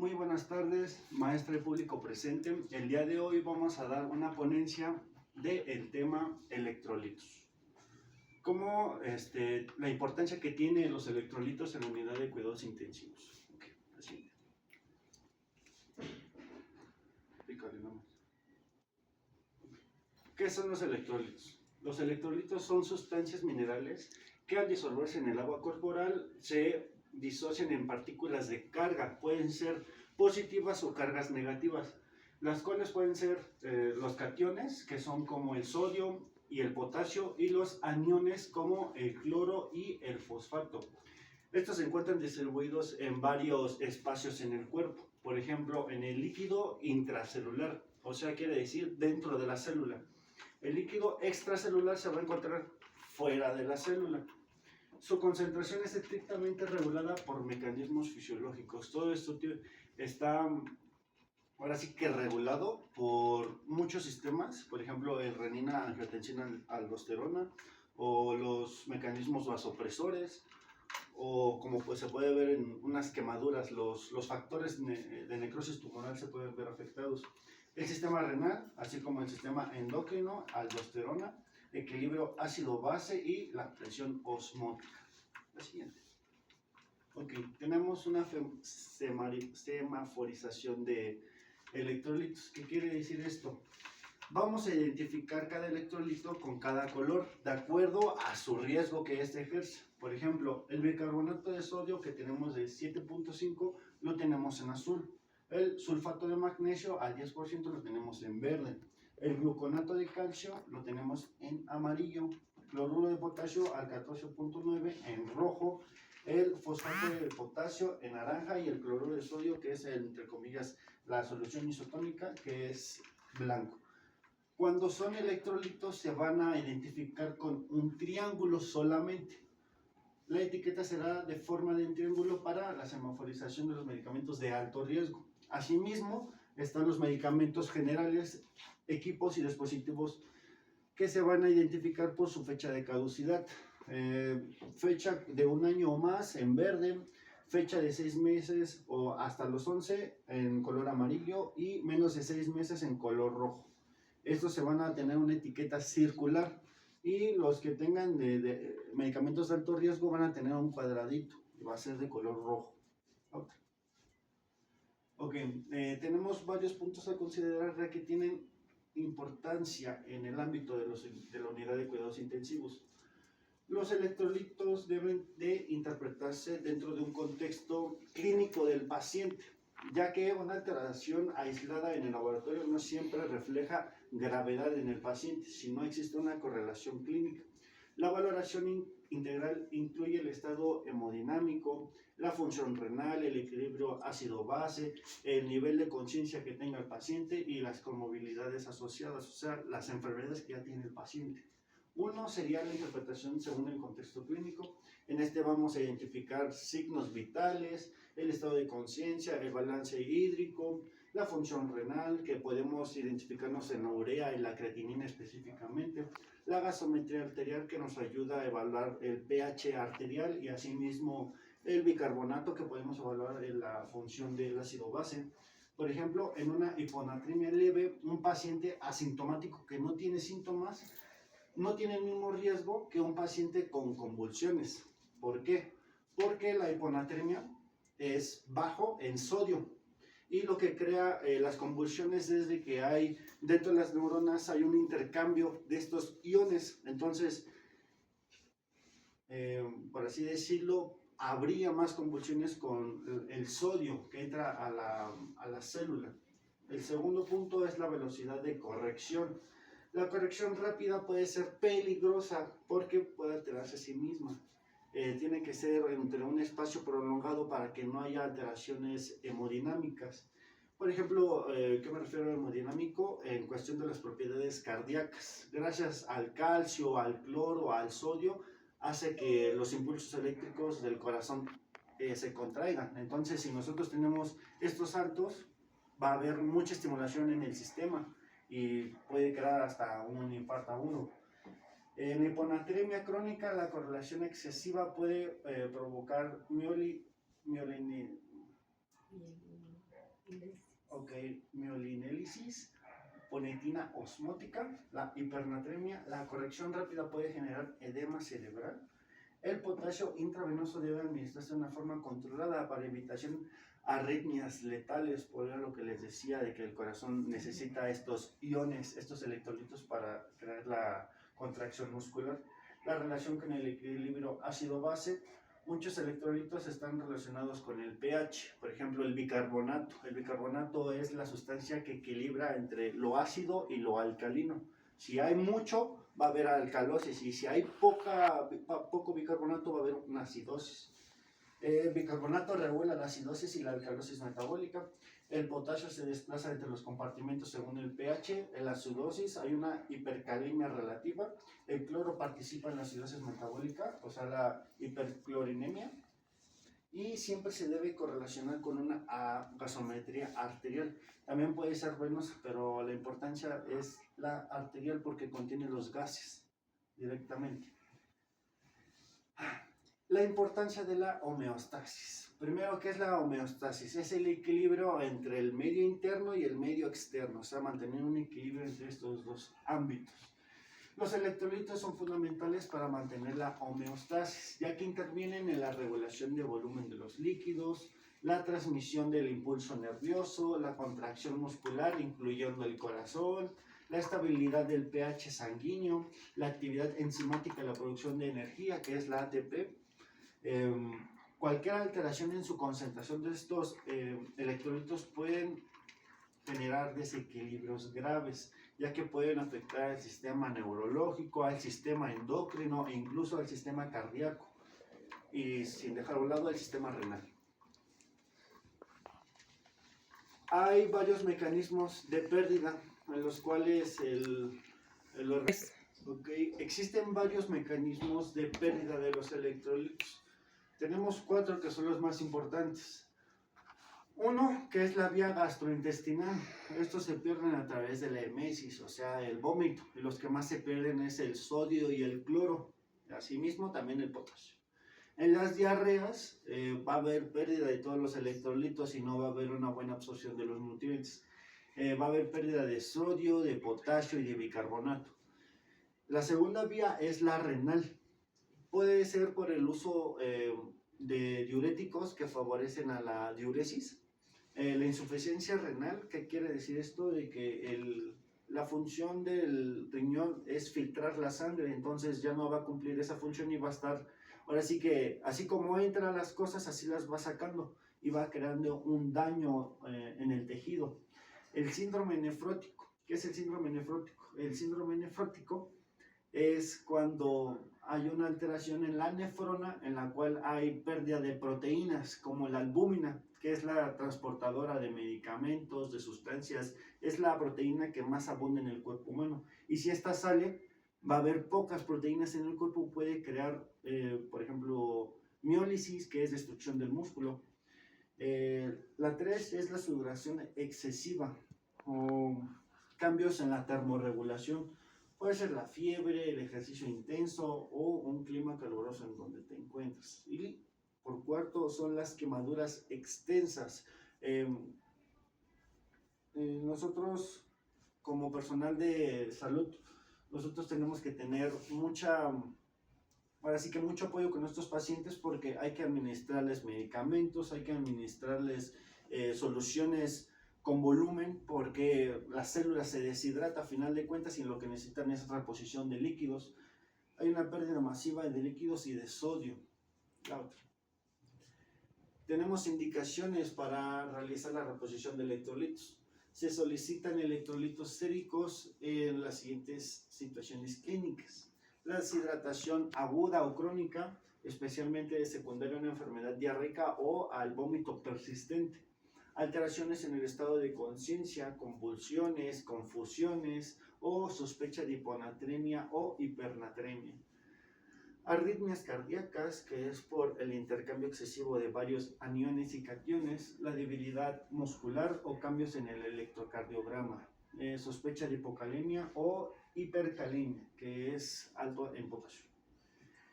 Muy buenas tardes, maestra y público presente. El día de hoy vamos a dar una ponencia del tema electrolitos. Como la importancia que tienen los electrolitos en la unidad de cuidados intensivos. Así. ¿Qué son los electrolitos? Los electrolitos son sustancias minerales que al disolverse en el agua corporal se disocian en partículas de carga, pueden ser positivas o cargas negativas, las cuales pueden ser los cationes, que son como el sodio y el potasio, y los aniones como el cloro y el fosfato. Estos se encuentran distribuidos en varios espacios en el cuerpo, por ejemplo en el líquido intracelular, o sea quiere decir dentro de la célula. El líquido extracelular se va a encontrar fuera de la célula. Su concentración es estrictamente regulada por mecanismos fisiológicos. Todo esto está ahora sí que regulado por muchos sistemas, por ejemplo, el renina, angiotensina, aldosterona, o los mecanismos vasopresores, o como pues se puede ver en unas quemaduras, los factores de necrosis tumoral se pueden ver afectados. El sistema renal, así como el sistema endocrino, aldosterona, equilibrio ácido-base y la presión osmótica. La siguiente. Ok, tenemos una semaforización de electrolitos. ¿Qué quiere decir esto? Vamos a identificar cada electrolito con cada color, de acuerdo a su riesgo que éste ejerce. Por ejemplo, el bicarbonato de sodio que tenemos de 7.5 lo tenemos en azul. El sulfato de magnesio al 10% lo tenemos en verde. El gluconato de calcio lo tenemos en amarillo. Cloruro de potasio al 14.9 en rojo. El fosfato de potasio en naranja y el cloruro de sodio, que es entre comillas la solución isotónica, que es blanco. Cuando son electrolitos se van a identificar con un triángulo solamente. La etiqueta será de forma de un triángulo para la semaforización de los medicamentos de alto riesgo. Asimismo, están los medicamentos generales, equipos y dispositivos que se van a identificar por su fecha de caducidad. Fecha de 1 año o más en verde, fecha de 6 meses o hasta los 11 en color amarillo y menos de 6 meses en color rojo. Estos se van a tener una etiqueta circular y los que tengan de medicamentos de alto riesgo van a tener un cuadradito y va a ser de color rojo. Ok, tenemos varios puntos a considerar ya que tienen importancia en el ámbito de la unidad de cuidados intensivos. Los electrolitos deben de interpretarse dentro de un contexto clínico del paciente, ya que una alteración aislada en el laboratorio no siempre refleja gravedad en el paciente, si no existe una correlación clínica. La valoración integral incluye el estado hemodinámico, la función renal, el equilibrio ácido-base, el nivel de conciencia que tenga el paciente y las comorbilidades asociadas, o sea, las enfermedades que ya tiene el paciente. Uno sería la interpretación según el contexto clínico. En este vamos a identificar signos vitales, el estado de conciencia, el balance hídrico, la función renal, que podemos identificarnos en la urea y la creatinina específicamente, la gasometría arterial, que nos ayuda a evaluar el pH arterial, y asimismo el bicarbonato, que podemos evaluar la función del ácido base. Por ejemplo, en una hiponatremia leve, un paciente asintomático que no tiene síntomas no tiene el mismo riesgo que un paciente con convulsiones. ¿Por qué? Porque la hiponatremia es bajo en sodio y lo que crea las convulsiones es de que hay dentro de las neuronas hay un intercambio de estos iones. Entonces, por así decirlo, habría más convulsiones con el sodio que entra a la célula. El segundo punto es la velocidad de corrección. La corrección rápida puede ser peligrosa porque puede alterarse a sí misma. Tiene que ser entre un espacio prolongado para que no haya alteraciones hemodinámicas. Por ejemplo, ¿qué me refiero a hemodinámico? En cuestión de las propiedades cardíacas. Gracias al calcio, al cloro, al sodio, hace que los impulsos eléctricos del corazón se contraigan. Entonces, si nosotros tenemos estos altos, va a haber mucha estimulación en el sistema y puede crear hasta un infarto agudo. En hiponatremia crónica, la correlación excesiva puede provocar Ok, miolinélisis, ponetina osmótica, la hipernatremia, la corrección rápida puede generar edema cerebral. El potasio intravenoso debe administrarse de una forma controlada para evitación arritmias letales, por lo que les decía de que el corazón necesita estos iones, estos electrolitos para crear la contracción muscular. La relación con el equilibrio ácido-base, muchos electrolitos están relacionados con el pH, por ejemplo el bicarbonato. El bicarbonato es la sustancia que equilibra entre lo ácido y lo alcalino. Si hay mucho, va a haber alcalosis, y si hay poco bicarbonato, va a haber una acidosis. El bicarbonato regula la acidosis y la alcalosis metabólica. El potasio se desplaza entre los compartimentos según el pH. En la acidosis hay una hipercalemia relativa. El cloro participa en la acidosis metabólica, o sea, la hiperclorinemia. Y siempre se debe correlacionar con una gasometría arterial. También puede ser venosa, pero la importancia es la arterial porque contiene los gases directamente. La importancia de la homeostasis. Primero, ¿qué es la homeostasis? Es el equilibrio entre el medio interno y el medio externo, o sea, mantener un equilibrio entre estos dos ámbitos. Los electrolitos son fundamentales para mantener la homeostasis, ya que intervienen en la regulación de volumen de los líquidos, la transmisión del impulso nervioso, la contracción muscular, incluyendo el corazón, la estabilidad del pH sanguíneo, la actividad enzimática, la producción de energía, que es la ATP. Cualquier alteración en su concentración de estos electrolitos pueden generar desequilibrios graves, ya que pueden afectar al sistema neurológico, al sistema endocrino e incluso al sistema cardíaco, y sin dejar a un lado el sistema renal. Hay varios mecanismos de pérdida en los cuales existen varios mecanismos de pérdida de los electrolitos. Tenemos 4 que son los más importantes. Uno, que es la vía gastrointestinal. Estos se pierden a través de la emesis, o sea, el vómito. Y los que más se pierden es el sodio y el cloro. Asimismo, también el potasio. En las diarreas va a haber pérdida de todos los electrolitos y no va a haber una buena absorción de los nutrientes. Va a haber pérdida de sodio, de potasio y de bicarbonato. La segunda vía es la renal. Puede ser por el uso de diuréticos que favorecen a la diuresis. La insuficiencia renal, ¿qué quiere decir esto? De que la función del riñón es filtrar la sangre, entonces ya no va a cumplir esa función y va a estar, ahora sí que, así como entran las cosas, así las va sacando y va creando un daño en el tejido. El síndrome nefrótico. ¿Qué es el síndrome nefrótico? El síndrome nefrótico es cuando hay una alteración en la nefrona en la cual hay pérdida de proteínas como la albúmina, que es la transportadora de medicamentos, de sustancias, es la proteína que más abunda en el cuerpo humano. Y si esta sale, va a haber pocas proteínas en el cuerpo, puede crear, por ejemplo, miólisis, que es destrucción del músculo. La 3 es la sudoración excesiva o cambios en la termorregulación. Puede ser la fiebre, el ejercicio intenso o un clima caluroso en donde te encuentras. Y por cuarto son las quemaduras extensas. Nosotros como personal de salud, nosotros tenemos que tener ahora sí que mucho apoyo con estos pacientes porque hay que administrarles medicamentos, hay que administrarles soluciones con volumen porque las células se deshidratan a final de cuentas y lo que necesitan es reposición de líquidos. Hay una pérdida masiva de líquidos y de sodio. La otra. Tenemos indicaciones para realizar la reposición de electrolitos. Se solicitan electrolitos séricos en las siguientes situaciones clínicas. La deshidratación aguda o crónica, especialmente secundaria a una enfermedad diarreica o al vómito persistente. Alteraciones en el estado de conciencia, convulsiones, confusiones o sospecha de hiponatremia o hipernatremia. Arritmias cardíacas, que es por el intercambio excesivo de varios aniones y cationes, la debilidad muscular o cambios en el electrocardiograma. Sospecha de hipocalemia o hipercalemia, que es alto en potasio.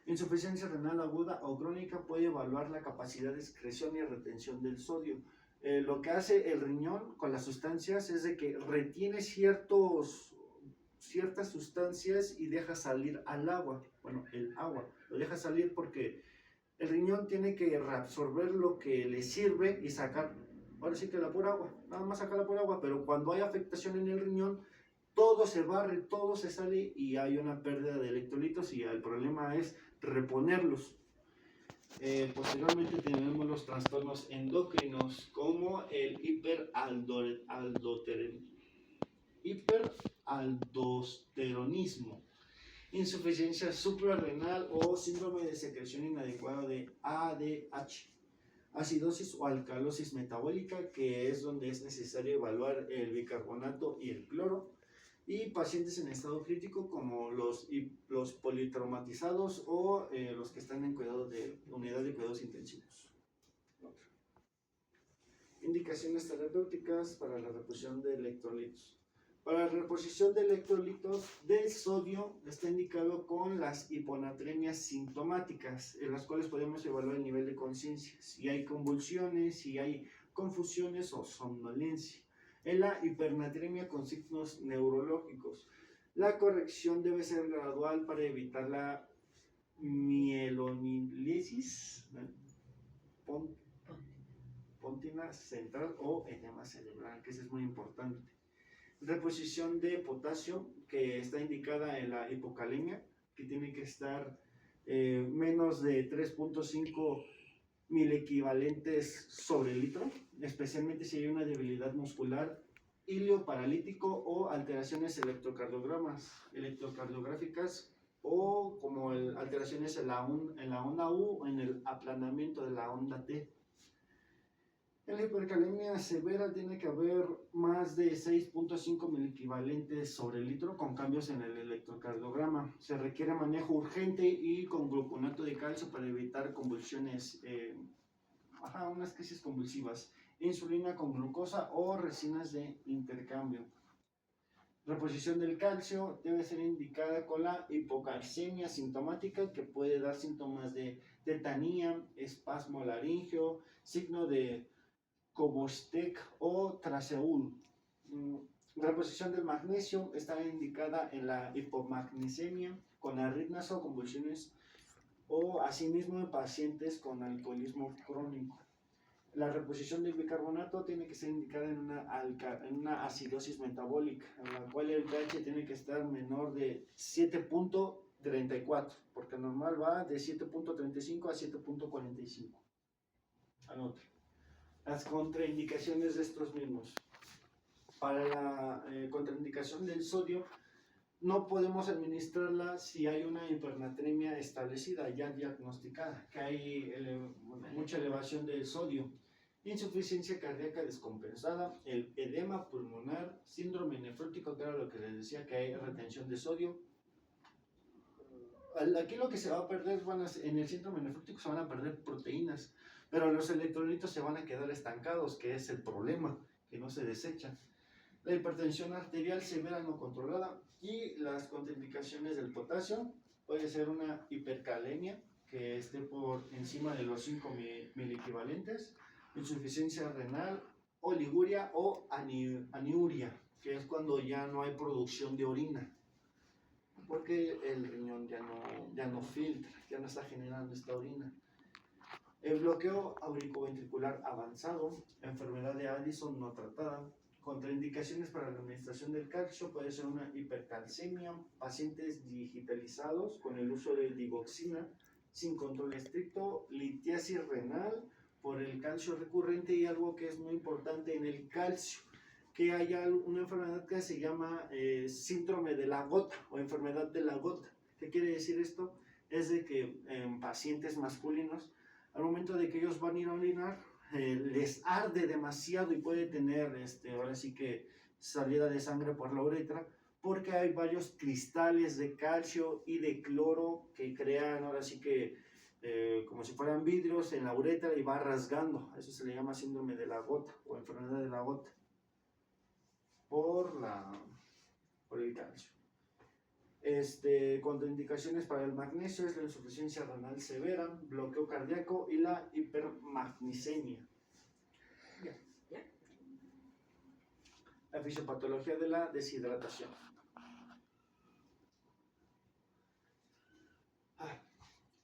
Insuficiencia renal aguda o crónica puede evaluar la capacidad de excreción y retención del sodio. Lo que hace el riñón con las sustancias es de que retiene ciertas sustancias y deja salir al agua. Bueno, el agua lo deja salir porque el riñón tiene que reabsorber lo que le sirve y sacar, ahora sí que la pura agua, nada más sacar la pura agua, pero cuando hay afectación en el riñón, todo se barre, todo se sale y hay una pérdida de electrolitos y el problema es reponerlos. Posteriormente tenemos los trastornos endocrinos como el hiperaldosteronismo, insuficiencia suprarrenal o síndrome de secreción inadecuada de ADH, acidosis o alcalosis metabólica, que es donde es necesario evaluar el bicarbonato y el cloro, y pacientes en estado crítico como los politraumatizados o los que están en unidad de cuidados intensivos. Indicaciones terapéuticas para la reposición de electrolitos. Para la reposición de electrolitos del sodio está indicado con las hiponatremias sintomáticas, en las cuales podemos evaluar el nivel de conciencia, si hay convulsiones, si hay confusiones o somnolencia. En la hipernatremia con signos neurológicos, la corrección debe ser gradual para evitar la mielonilesis, póntina central o edema cerebral, que eso es muy importante. Reposición de potasio, que está indicada en la hipocalemia, que tiene que estar menos de 3.5 mil equivalentes sobre litro, especialmente si hay una debilidad muscular, hilio paralítico o alteraciones electrocardiográficas o como alteraciones en la onda U o en el aplanamiento de la onda T. En la hipercalemia severa tiene que haber más de 6.5 mil equivalentes sobre litro con cambios en el electrocardiograma. Se requiere manejo urgente y con gluconato de calcio para evitar convulsiones, unas crisis convulsivas. Insulina con glucosa o resinas de intercambio. Reposición del calcio debe ser indicada con la hipocalcemia sintomática, que puede dar síntomas de tetanía, espasmo laríngeo, signo de Kobostek o Traseul. Reposición del magnesio está indicada en la hipomagnesemia con arritmias o convulsiones o asimismo en pacientes con alcoholismo crónico. La reposición del bicarbonato tiene que ser indicada en una acidosis metabólica, en la cual el pH tiene que estar menor de 7.34, porque normal va de 7.35 a 7.45. Anote. Las contraindicaciones de estos mismos. Para la contraindicación del sodio, no podemos administrarla si hay una hipernatremia establecida, ya diagnosticada, que hay mucha elevación del sodio, insuficiencia cardíaca descompensada, el edema pulmonar, síndrome nefrótico, que era lo que les decía, que hay retención de sodio. Aquí lo que se va a perder, en el síndrome nefrótico se van a perder proteínas, pero los electrolitos se van a quedar estancados, que es el problema, que no se desechan. La hipertensión arterial severa no controlada y las contraindicaciones del potasio puede ser una hipercalemia, que esté por encima de los 5 mil equivalentes, insuficiencia renal, oliguria o aniuria, que es cuando ya no hay producción de orina, porque el riñón ya no filtra, ya no está generando esta orina. El bloqueo auriculoventricular avanzado, enfermedad de Addison no tratada. Contraindicaciones para la administración del calcio puede ser una hipercalcemia, pacientes digitalizados con el uso de digoxina sin control estricto, litiasis renal por el calcio recurrente y algo que es muy importante en el calcio, que haya una enfermedad que se llama síndrome de la gota o enfermedad de la gota. ¿Qué quiere decir esto? Es de que en pacientes masculinos, al momento de que ellos van a ir a orinar, les arde demasiado y puede tener, ahora sí que salida de sangre por la uretra, porque hay varios cristales de calcio y de cloro que crean, ahora sí que, como si fueran vidrios en la uretra y va rasgando. Eso se le llama síndrome de la gota o enfermedad de la gota por el calcio. Contraindicaciones para el magnesio es la insuficiencia renal severa, bloqueo cardíaco y la hipermagnesemia. La fisiopatología de la deshidratación.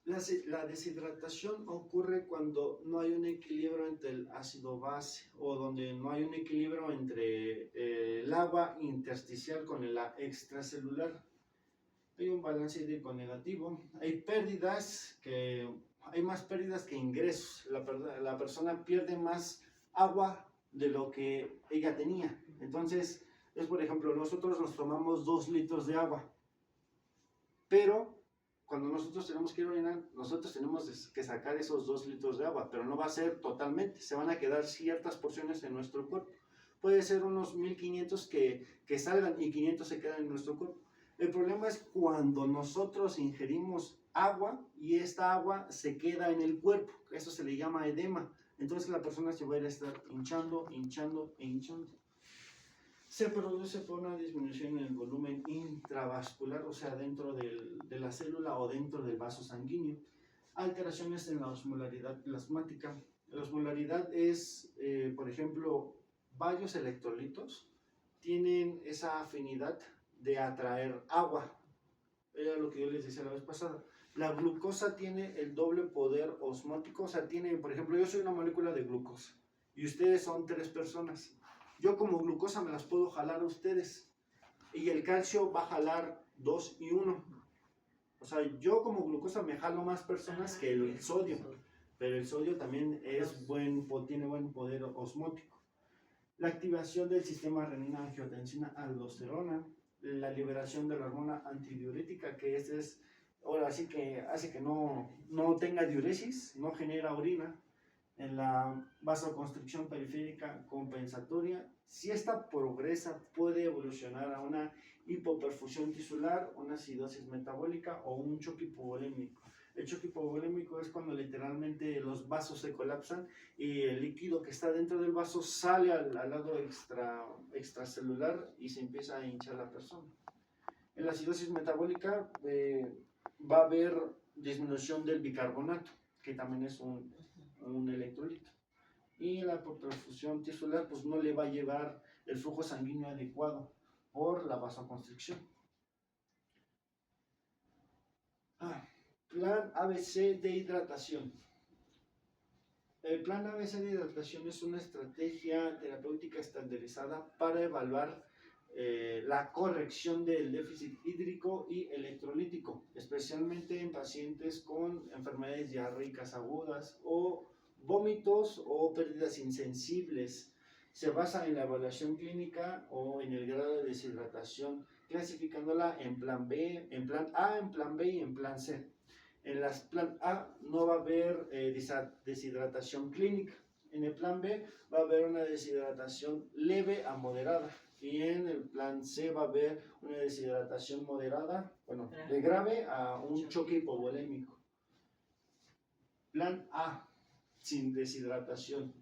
La deshidratación ocurre cuando no hay un equilibrio entre el ácido base o donde no hay un equilibrio entre el agua intersticial con el extracelular. Hay un balance hídrico negativo. Hay más pérdidas que ingresos. La persona pierde más agua de lo que ella tenía. Entonces, por ejemplo, nosotros nos tomamos 2 litros de agua, pero cuando nosotros tenemos que ir a orinar, nosotros tenemos que sacar esos 2 litros de agua, pero no va a ser totalmente, se van a quedar ciertas porciones en nuestro cuerpo. Puede ser unos 1500 que salgan y 500 se quedan en nuestro cuerpo. El problema es cuando nosotros ingerimos agua y esta agua se queda en el cuerpo, eso se le llama edema. Entonces la persona se va a estar hinchando, hinchando e hinchando. Se produce por una disminución en el volumen intravascular, o sea, dentro de la célula o dentro del vaso sanguíneo. Alteraciones en la osmolaridad plasmática. La osmolaridad es, por ejemplo, varios electrolitos tienen esa afinidad de atraer agua. Era lo que yo les decía la vez pasada. La glucosa tiene el doble poder osmótico, o sea, tiene, por ejemplo, yo soy una molécula de glucosa y ustedes son 3 personas. Yo como glucosa me las puedo jalar a ustedes y el calcio va a jalar 2 y 1. O sea, yo como glucosa me jalo más personas que el sodio, pero el sodio también tiene buen poder osmótico. La activación del sistema renina-angiotensina-aldosterona, la liberación de la hormona antidiurética, que ahora sí que hace que no tenga diuresis, no genera orina. En la vasoconstricción periférica compensatoria, si esta progresa puede evolucionar a una hipoperfusión tisular, una acidosis metabólica o un choque hipovolémico. El choque hipovolémico es cuando literalmente los vasos se colapsan y el líquido que está dentro del vaso sale al lado extracelular y se empieza a hinchar la persona. En la acidosis metabólica va a haber disminución del bicarbonato, que también es un electrolito. Y la hipoperfusión tisular pues no le va a llevar el flujo sanguíneo adecuado por la vasoconstricción. Plan ABC de hidratación. El plan ABC de hidratación es una estrategia terapéutica estandarizada para evaluar la corrección del déficit hídrico y electrolítico, especialmente en pacientes con enfermedades diarreicas agudas o vómitos o pérdidas insensibles. Se basa en la evaluación clínica o en el grado de deshidratación, clasificándola en plan B, en plan A, en plan B y en plan C. En el plan A no va a haber deshidratación clínica. En el plan B va a haber una deshidratación leve a moderada. Y en el plan C va a haber una deshidratación moderada, bueno, de grave a un choque hipovolémico. Plan A, sin deshidratación.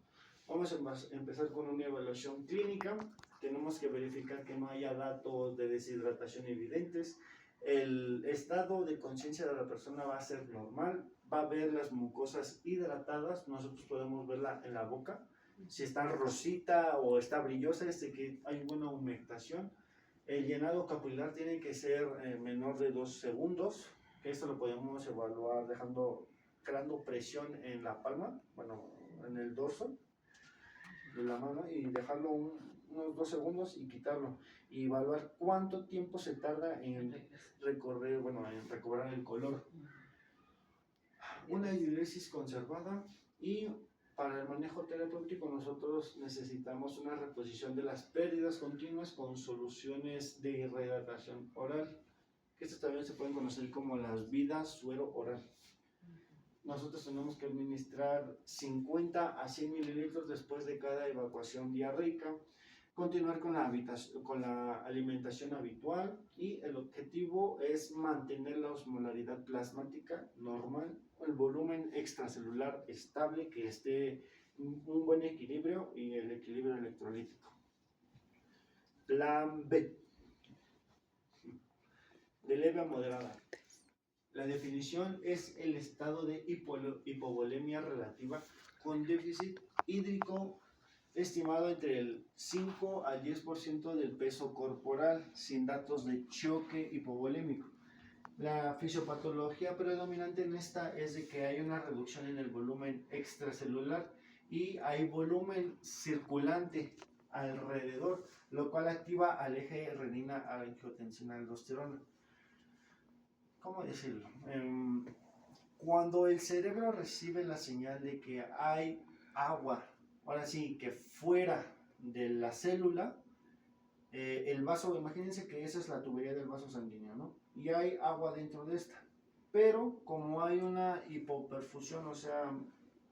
Vamos a empezar con una evaluación clínica. Tenemos que verificar que no haya datos de deshidratación evidentes. El estado de conciencia de la persona va a ser normal. Va a ver las mucosas hidratadas. Nosotros podemos verla en la boca. Si está rosita o está brillosa, es de que hay buena humectación. El llenado capilar tiene que ser menor de 2 segundos. Esto lo podemos evaluar creando presión en la palma, bueno, en el dorso de la mano y dejarlo unos 2 segundos y quitarlo. Y evaluar cuánto tiempo se tarda en recobrar el color. Una diuresis conservada y para el manejo terapéutico nosotros necesitamos una reposición de las pérdidas continuas con soluciones de rehidratación oral, que estas también se pueden conocer como las vidas suero oral. Nosotros tenemos que administrar 50 a 100 mililitros después de cada evacuación diarreica, continuar con la alimentación habitual y el objetivo es mantener la osmolaridad plasmática normal, el volumen extracelular estable, que esté un buen equilibrio y el equilibrio electrolítico. Plan B, de leve a moderada. La definición es el estado de hipovolemia relativa con déficit hídrico estimado entre el 5 al 10% del peso corporal, sin datos de choque hipovolémico. La fisiopatología predominante en esta es de que hay una reducción en el volumen extracelular y hay volumen circulante alrededor, lo cual activa al eje renina-angiotensina-aldosterona. ¿Cómo decirlo? Cuando el cerebro recibe la señal de que hay agua, ahora sí, que fuera de la célula, el vaso, imagínense que esa es la tubería del vaso sanguíneo, ¿no? Y hay agua dentro de esta. Pero como hay una hipoperfusión, o sea,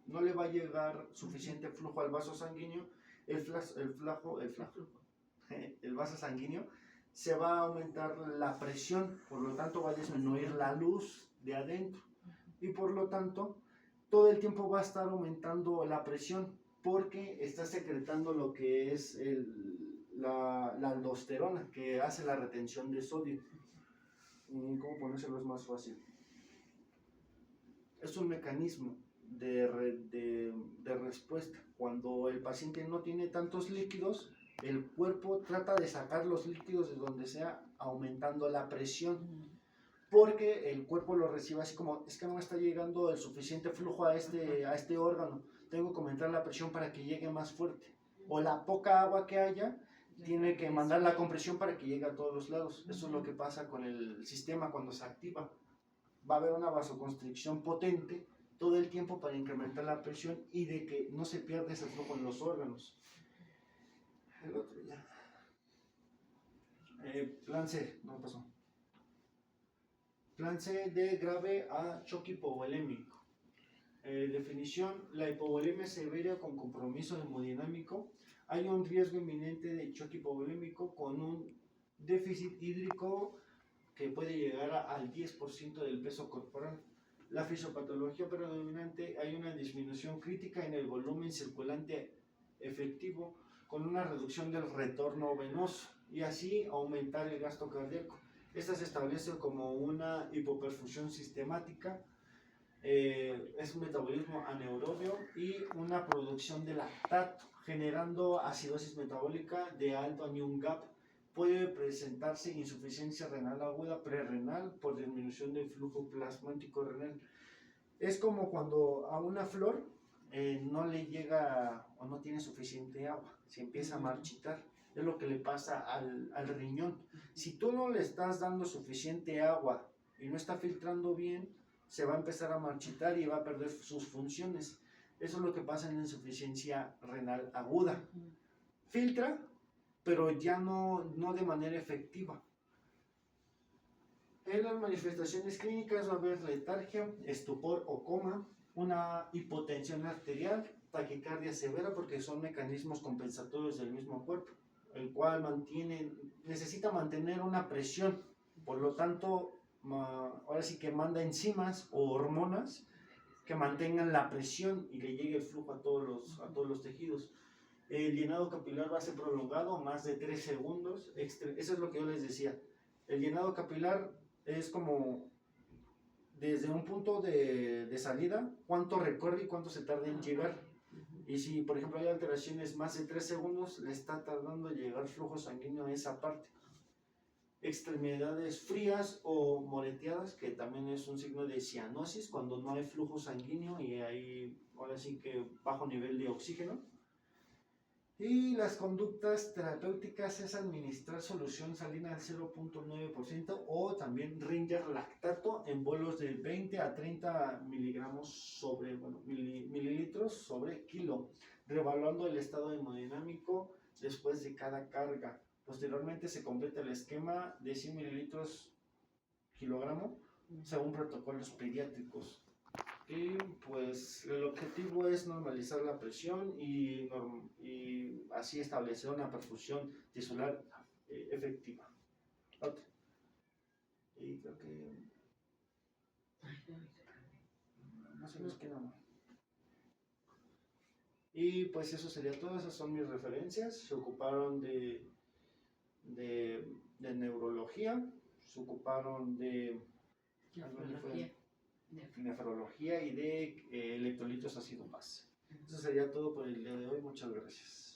no le va a llegar suficiente flujo al vaso sanguíneo, el vaso sanguíneo se va a aumentar la presión, por lo tanto va a disminuir la luz de adentro. Y por lo tanto, todo el tiempo va a estar aumentando la presión porque está secretando lo que es la aldosterona, que hace la retención de sodio. ¿Cómo ponérselo es más fácil? Es un mecanismo de respuesta. Cuando el paciente no tiene tantos líquidos, el cuerpo trata de sacar los líquidos de donde sea, aumentando la presión. Porque el cuerpo lo recibe así como, es que no me está llegando el suficiente flujo a este órgano, tengo que aumentar la presión para que llegue más fuerte. O la poca agua que haya, tiene que mandar la compresión para que llegue a todos los lados. Eso es lo que pasa con el sistema cuando se activa. Va a haber una vasoconstricción potente todo el tiempo para incrementar la presión y de que no se pierda ese flujo en los órganos. El otro ya. Plan C, no pasó. Plan C de grave a choque hipovolémico. Definición: la hipovolemia severa con compromiso hemodinámico. Hay un riesgo inminente de choque hipovolémico con un déficit hídrico que puede llegar al 10% del peso corporal. La fisiopatología predominante: hay una disminución crítica en el volumen circulante efectivo con una reducción del retorno venoso y así aumentar el gasto cardíaco. Esta se establece como una hipoperfusión sistemática, es un metabolismo anaerobio y una producción de lactato, generando acidosis metabólica de alto anion gap. Puede presentarse insuficiencia renal aguda prerrenal por disminución del flujo plasmático renal. Es como cuando a una flor no le llega o no tiene suficiente agua, se empieza a marchitar. Es lo que le pasa al riñón. Si tú no le estás dando suficiente agua y no está filtrando bien, se va a empezar a marchitar y va a perder sus funciones. Eso es lo que pasa en la insuficiencia renal aguda. Filtra, pero ya no de manera efectiva. En las manifestaciones clínicas va a haber letargia, estupor o coma, una hipotensión arterial, taquicardia severa, porque son mecanismos compensatorios del mismo cuerpo, el cual necesita mantener una presión, por lo tanto, ahora sí que manda enzimas o hormonas que mantengan la presión y le llegue el flujo a todos los tejidos. El llenado capilar va a ser prolongado, más de 3 segundos, eso es lo que yo les decía. El llenado capilar es como desde un punto de salida, cuánto recorre y cuánto se tarda en llegar. Y si, por ejemplo, hay alteraciones más de 3 segundos, le está tardando en llegar flujo sanguíneo a esa parte. Extremidades frías o moreteadas, que también es un signo de cianosis, cuando no hay flujo sanguíneo y hay, ahora sí que, bajo nivel de oxígeno. Y las conductas terapéuticas es administrar solución salina al 0.9% o también Ringer lactato en bolos de 20 a 30 mililitros sobre kilo, revaluando el estado hemodinámico después de cada carga. Posteriormente se completa el esquema de 100 mililitros kilogramo según protocolos pediátricos. Y pues el objetivo es normalizar la presión y así establecer una perfusión tisular efectiva. Otra. Y creo que no se nos queda más. Y pues eso sería todo, esas son mis referencias. Se ocuparon de neurología, se ocuparon de nefrología y de electrolitos ácido base. Eso sería todo por el día de hoy. Muchas gracias.